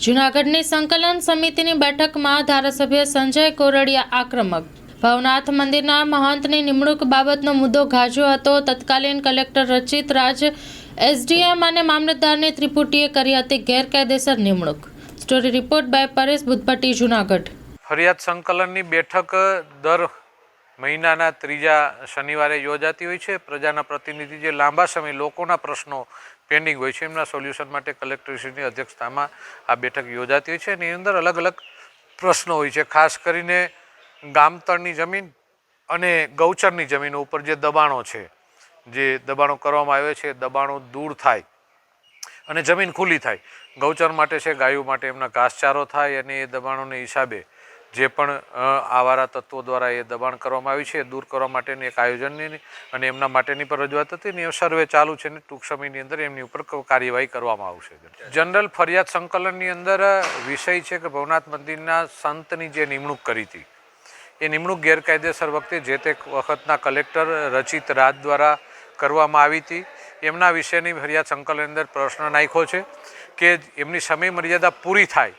જૂનાગઢની સંકલન સમિતિની બેઠકમાં ધારાસભ્ય સંજય કોરડિયા આક્રમક. ભવનાથ મંદિરના મહંતની નિમણૂક બાબતનો મુદ્દો ગાજ્યો હતો. તત્કાલીન કલેક્ટર રચિત રાજ, એસડીએમ અને મામલતદારની ત્રિપુટીએ કરી હતી ગેરકાયદેસર નિમણૂક. Story report by Paresh Buddhapatti, Junagadh. ફરિયાદ સંકલનની બેઠક દર મહિનાના ત્રીજા શનિવારે યોજાતી હોય છે. પ્રજાના પ્રતિનિધિ જે લાંબા સમય લોકોના પ્રશ્નો પેન્ડિંગ હોય છે એમના સોલ્યુશન માટે કલેક્ટરશ્રીની અધ્યક્ષતામાં આ બેઠક યોજાતી હોય છે. એની અંદર અલગ અલગ પ્રશ્નો હોય છે. ખાસ કરીને ગામતળની જમીન અને ગૌચરની જમીનો ઉપર જે દબાણો છે, જે દબાણો કરવામાં આવે છે, દબાણો દૂર થાય અને જમીન ખુલ્લી થાય. ગૌચર માટે છે, ગાયો માટે એમના ઘાસચારો થાય અને એ દબાણોને હિસાબે જે પણ આવારા તત્વો દ્વારા એ દબાણ કરવામાં આવ્યું છે એ દૂર કરવા માટેની એક આયોજનની અને એમના માટેની પણ રજૂઆત હતી ને એ સર્વે ચાલુ છે ને ટૂંક સમયની અંદર એમની ઉપર કાર્યવાહી કરવામાં આવશે. જનરલ ફરિયાદ સંકલનની અંદર વિષય છે કે ભવનાથ મંદિરના સંતની જે નિમણૂક કરી હતી એ નિમણૂક ગેરકાયદેસર વખતે જે તે વખતના કલેક્ટર રચિત રાજ દ્વારા કરવામાં આવી હતી. એમના વિશેની ફરિયાદ સંકલનની અંદર પ્રશ્ન નાખ્યો છે કે એમની સમય મર્યાદા પૂરી થાય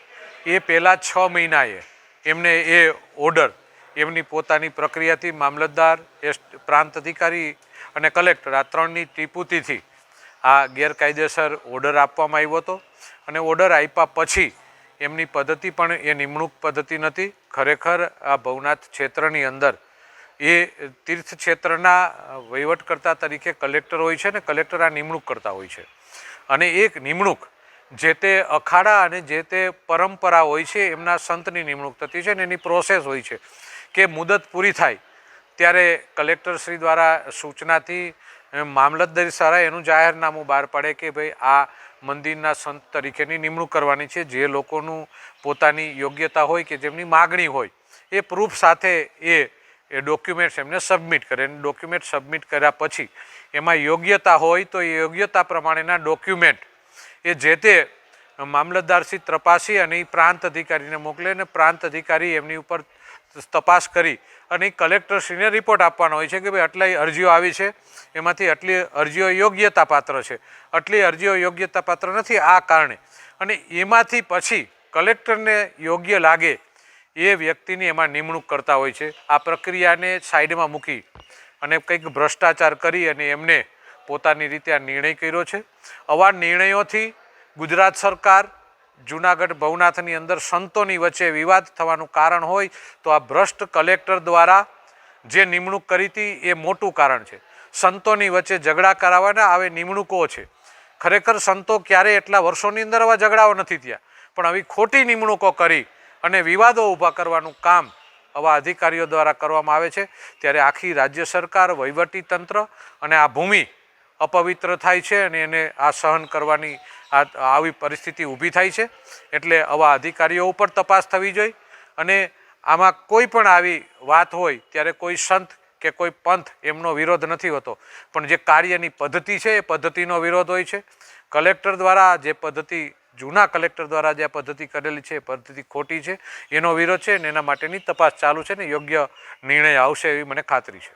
એ પહેલાં 6 મહિનાએ એમને એ ઓર્ડર એમની પોતાની પ્રક્રિયાથી મામલતદાર, પ્રાંત અધિકારી અને કલેક્ટર આ ત્રણની ત્રિપુટીથી આ ગેરકાયદેસર ઓર્ડર આપવામાં આવ્યો હતો. અને ઓર્ડર આપ્યા પછી એમની પદ્ધતિ પણ એ નિમણૂક પદ્ધતિ નથી. ખરેખર આ ભવનાથ ક્ષેત્રની અંદર એ તીર્થ ક્ષેત્રના વહીવટકર્તા તરીકે કલેક્ટર હોય છે ને કલેક્ટર આ નિમણૂક કરતા હોય છે. અને એક નિમણૂક જે તે અખાડા અને જે તે પરંપરા હોય છે એમના સંતની નિમણૂક થતી છે ને એની પ્રોસેસ હોય છે કે મુદત પૂરી થાય ત્યારે કલેક્ટરશ્રી દ્વારા સૂચનાથી મામલતદાર સારા એનું જાહેરનામું બહાર પાડે કે ભાઈ આ મંદિરના સંત તરીકેની નિમણૂક કરવાની છે. જે લોકોનું પોતાની યોગ્યતા હોય કે જેમની માગણી હોય એ પ્રૂફ સાથે એ ડોક્યુમેન્ટ્સ એમને સબમિટ કરે. અને ડોક્યુમેન્ટ સબમિટ કર્યા પછી એમાં યોગ્યતા હોય તો એ યોગ્યતા પ્રમાણેના ડોક્યુમેન્ટ એ જે તે મામલતદારશ્રી તપાસી અને એ પ્રાંત અધિકારીને મોકલે અને પ્રાંત અધિકારી એમની ઉપર તપાસ કરી અને એ કલેક્ટરશ્રીને રિપોર્ટ આપવાનો હોય છે કે ભાઈ આટલી અરજીઓ આવી છે, એમાંથી આટલી અરજીઓ યોગ્યતા પાત્ર છે, આટલી અરજીઓ યોગ્યતા પાત્ર નથી આ કારણે. અને એમાંથી પછી કલેક્ટરને યોગ્ય લાગે એ વ્યક્તિની એમાં નિમણૂક કરતા હોય છે. આ પ્રક્રિયાને સાઈડમાં મૂકી અને કંઈક ભ્રષ્ટાચાર કરી અને એમને પોતાની રીતે આ નિર્ણય કર્યો છે. આવા નિર્ણયોથી ગુજરાત સરકાર જૂનાગઢ ભવનાથની અંદર સંતોની વચ્ચે વિવાદ થવાનું કારણ હોય તો આ ભ્રષ્ટ કલેક્ટર દ્વારા જે નિમણૂક કરી હતી એ મોટું કારણ છે. સંતોની વચ્ચે ઝઘડા કરાવવાના આવે નિમણૂકો છે. ખરેખર સંતો ક્યારેય એટલા વર્ષોની અંદર આવા ઝઘડાઓ નથી થયા, પણ આવી ખોટી નિમણૂકો કરી અને વિવાદો ઊભા કરવાનું કામ આવા અધિકારીઓ દ્વારા કરવામાં આવે છે. ત્યારે આખી રાજ્ય સરકાર, વહીવટી તંત્ર અને આ ભૂમિ અપવિત્ર થાય છે અને એને આ સહન કરવાની આવી પરિસ્થિતિ ઊભી થાય છે. એટલે આવા અધિકારીઓ ઉપર તપાસ થવી જોઈએ. અને આમાં કોઈ પણ આવી વાત હોય ત્યારે કોઈ સંત કે કોઈ પંથ એમનો વિરોધ નથી હોતો, પણ જે કાર્યની પદ્ધતિ છે એ પદ્ધતિનો વિરોધ હોય છે. કલેક્ટર દ્વારા જે પદ્ધતિ, જૂના કલેક્ટર દ્વારા જે પદ્ધતિ કરેલી છે એ પદ્ધતિ ખોટી છે, એનો વિરોધ છે અને એના માટેની તપાસ ચાલુ છે ને યોગ્ય નિર્ણય આવશે એવી મને ખાતરી છે.